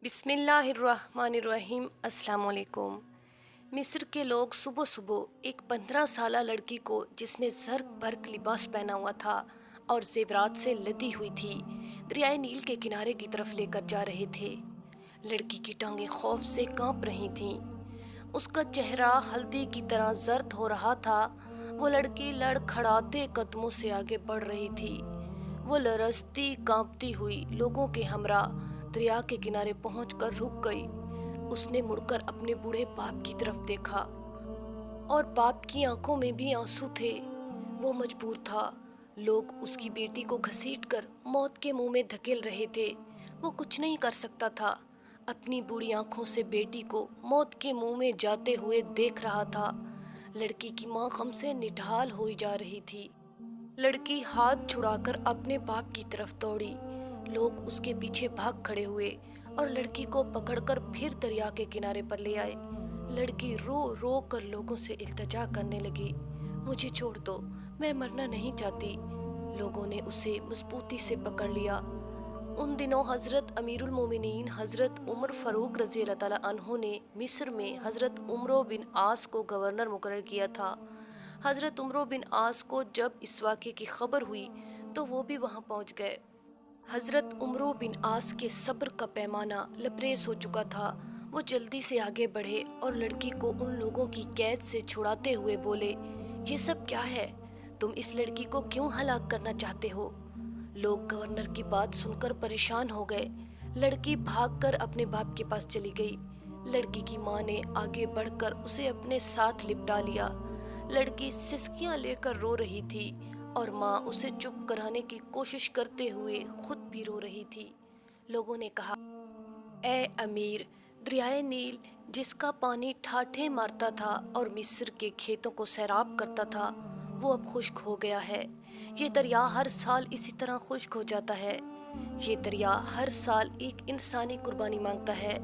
बिस्मिल्लाहिर्रहमानिर्रहीम। अस्सलाम वालेकुम। मिस्र के लोग सुबह सुबह एक 15 साला लड़की को, जिसने ज़र्क बर्क लिबास पहना हुआ था और जेवरात से लदी हुई थी, दरियाए नील के किनारे की तरफ लेकर जा रहे थे। लड़की की टांगें खौफ से कांप रही थीं। उसका चेहरा हल्दी की तरह जर्द हो रहा था। वो लड़की लड़खड़ाते कदमों से आगे बढ़ रही थी। वो लरजती कांपती हुई लोगों के हमरा दरिया के किनारे पहुंचकर रुक गई। उसने मुड़कर अपने बूढ़े बाप की तरफ देखा और बाप की आंखों में भी आंसू थे। वो मजबूर था। लोग उसकी बेटी को घसीटकर मौत के मुंह में धकेल रहे थे। वो कुछ नहीं कर सकता था। अपनी बूढ़ी आंखों से बेटी को मौत के मुंह में जाते हुए देख रहा था। लड़की की माँ गम से निढाल हुई जा रही थी। लड़की हाथ छुड़ाकर अपने बाप की तरफ दौड़ी। लोग उसके पीछे भाग खड़े हुए और लड़की को पकड़कर फिर दरिया के किनारे पर ले आए। लड़की रो रो कर लोगों से इल्तिजा करने लगी, मुझे छोड़ दो, मैं मरना नहीं चाहती। लोगों ने उसे मजबूती से पकड़ लिया। उन दिनों हज़रत अमीरुल मोमिनीन हज़रत उमर फ़ारूक रज़ी अल्लाह ताला अन्हु ने मिस्र में हज़रत उमरो बिन आस को गवर्नर मुकर्रर किया था। हज़रत उमरो बिन आस को जब इस वाक़े की खबर हुई तो वो भी वहाँ पहुँच गए। हज़रत उमरो बिन आस के सब्र का पैमाना लबरेज हो चुका था। वो जल्दी से आगे बढ़े और लड़की को उन लोगों की कैद से छुड़ाते हुए बोले, ये सब क्या है? तुम इस लड़की को क्यों हलाक करना चाहते हो? लोग गवर्नर की बात सुनकर परेशान हो गए। लड़की भागकर अपने बाप के पास चली गई। लड़की की माँ ने आगे बढ़कर उसे अपने साथ लिपटा लिया। लड़की सिसकियां लेकर रो रही थी और माँ उसे चुप कराने की कोशिश करते हुए खुद भी रो रही थी। लोगों ने कहा, ए अमीर, दरियाए नील जिसका पानी ठाठे मारता था और मिस्र के खेतों को सैराब करता था, वो अब खुश्क हो गया है। ये दरिया हर साल इसी तरह खुश्क हो जाता है। ये दरिया हर साल एक इंसानी कुर्बानी मांगता है।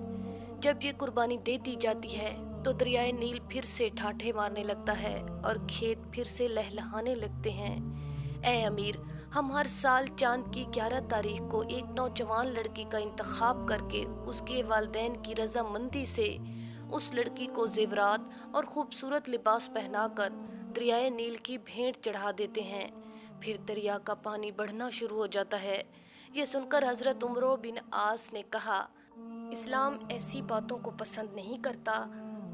जब ये कुर्बानी दे दी जाती है तो दरियाए नील फिर से ठाठे मारने लगता है और खेत फिर से लहलहाने लगते हैं। ए अमीर, हम हर साल चांद की 11 तारीख को एक नौजवान लड़की का इंतखाब करके उसके वालिदैन की रजामंदी से उस लड़की को जेवरात और खूबसूरत लिबास पहनाकर दरियाए नील की भेंट चढ़ा देते हैं। फिर दरिया का पानी बढ़ना शुरू हो जाता है। ये सुनकर हज़रत उमरो बिन आस ने कहा, इस्लाम ऐसी बातों को पसंद नहीं करता।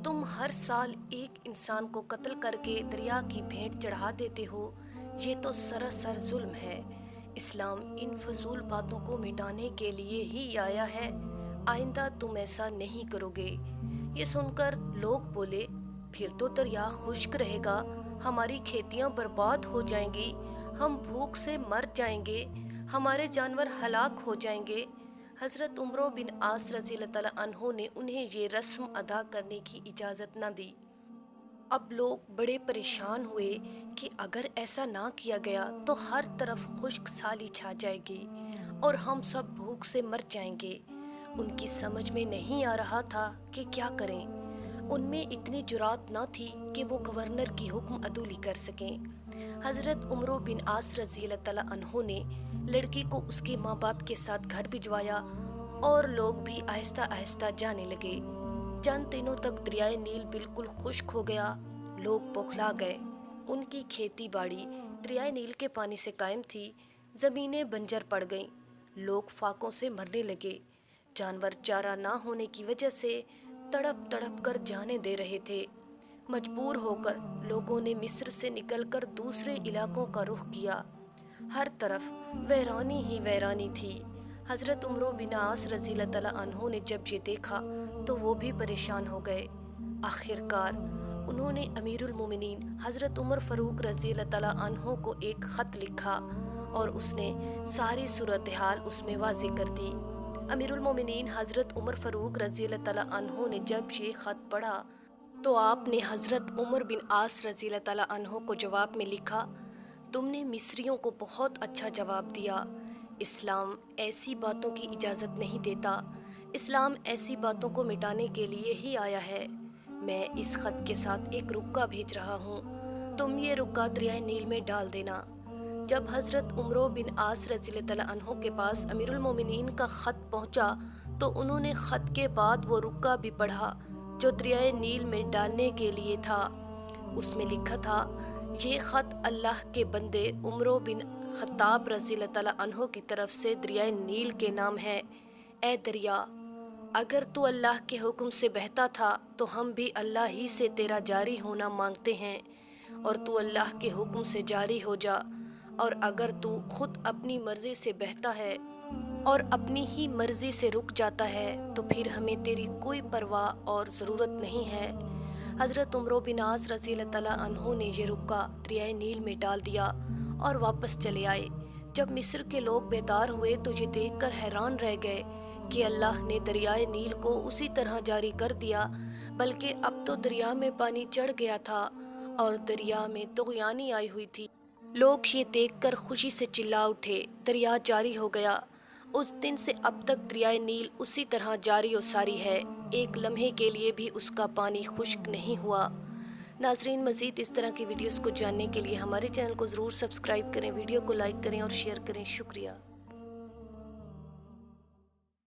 तुम हर साल एक इंसान को कत्ल करके दरिया की भेंट चढ़ा देते हो। ये तो सरासर जुल्म है। इस्लाम इन फजूल बातों को मिटाने के लिए ही आया है। आइंदा तुम ऐसा नहीं करोगे। ये सुनकर लोग बोले, फिर तो दरिया खुश्क रहेगा, हमारी खेतियाँ बर्बाद हो जाएंगी, हम भूख से मर जाएंगे, हमारे जानवर हलाक हो जाएंगे। हज़रत उमरो बिन आस रज़ी अल्लाह ताला अन्हो ने उन्हें ये रस्म अदा करने की इजाज़त न दी। अब लोग बड़े परेशान हुए कि अगर ऐसा ना किया गया तो हर तरफ खुश्क साली छा जाएगी और हम सब भूख से मर जाएंगे। उनकी समझ में नहीं आ रहा था कि क्या करें। उनमें इतनी जुरात न थी कि वो गवर्नर की हुक्म अदूली कर सकें। हज़रत उमरो बिन आस रज़ी अल्लाह ताला अन्हो ने लड़की को उसके माँ बाप के साथ घर भिजवाया और लोग भी आहिस्ता आहिस्ता जाने लगे। चंद दिनों तक दरियाए नील बिल्कुल खुश्क हो गया। लोग बौखला गए। उनकी खेती बाड़ी दरियाए नील के पानी से कायम थी। ज़मीनें बंजर पड़ गईं। लोग फाकों से मरने लगे। जानवर चारा ना होने की वजह से तड़प तड़प कर जाने दे रहे थे। मजबूर होकर लोगों ने मिस्र से निकलकर दूसरे इलाकों का रुख किया। हर तरफ वैरानी ही वैरानी थी। हज़रत उमरो बिन आस रज़ी अल्लाह ताला अन्हो ने जब ये देखा तो वो भी परेशान हो गए। आखिरकार उन्होंने अमीरुल मोमिनीन हज़रत उमर फ़ारूक रज़ी अल्लाह ताला अन्हो को एक ख़त लिखा और उसने सारी सूरत हाल उसमें वाज़े कर दी। अमीरुल मोमिनीन हज़रत उमर फ़ारूक रज़ी अल्लाह ताला अन्हो ने जब ये ख़त पढ़ा तो आपने हज़रत उमर बिन आस रज़ी अल्लाह ताला अन्हो को जवाब में लिखा, तुमने मिस्रियों को बहुत अच्छा जवाब दिया। इस्लाम ऐसी बातों की इजाज़त नहीं देता। इस्लाम ऐसी बातों को मिटाने के लिए ही आया है। मैं इस ख़त के साथ एक रुक्का भेज रहा हूँ। तुम ये रुक्का दरियाए नील में डाल देना। जब हज़रत उमरो बिन आस रज़ियल्लाहु अन्हु के पास अमीरुल मोमिनीन का ख़त पहुंचा तो उन्होंने ख़त के बाद वो रुक्का भी पढ़ा जो दरियाए नील में डालने के लिए था। उसमें लिखा था, ये ख़त अल्लाह के बंदे उमरो बिन ख़त्ताब रज़ियल्लाहु अन्हु की तरफ से दरियाए नील के नाम है। ए दरिया, अगर तू अल्लाह के हुक्म से बहता था तो हम भी अल्लाह ही से तेरा जारी होना मांगते हैं, और तू अल्लाह के हुक्म से जारी हो जा। और अगर तू खुद अपनी मर्ज़ी से बहता है और अपनी ही मर्ज़ी से रुक जाता है तो फिर हमें तेरी कोई परवाह और ज़रूरत नहीं है। हज़रत उमरो बिन आस रज़ियल्लाहु अन्हु ने ये रुक्का दरियाए नील में डाल दिया और वापस चले आए। जब मिस्र के लोग बेदार हुए तो ये देखकर हैरान रह गए कि अल्लाह ने दरियाए नील को उसी तरह जारी कर दिया, बल्कि अब तो दरिया में पानी चढ़ गया था और दरिया में तुग़यानी आई हुई थी। लोग ये देखकर खुशी से चिल्ला उठे, दरिया जारी हो गया। उस दिन से अब तक दरियाए नील उसी तरह जारी और सारी है, एक लम्हे के लिए भी उसका पानी खुश्क नहीं हुआ। नाज़रीन, मज़ीद इस तरह की वीडियोस को जानने के लिए हमारे चैनल को ज़रूर सब्सक्राइब करें, वीडियो को लाइक करें और शेयर करें। शुक्रिया।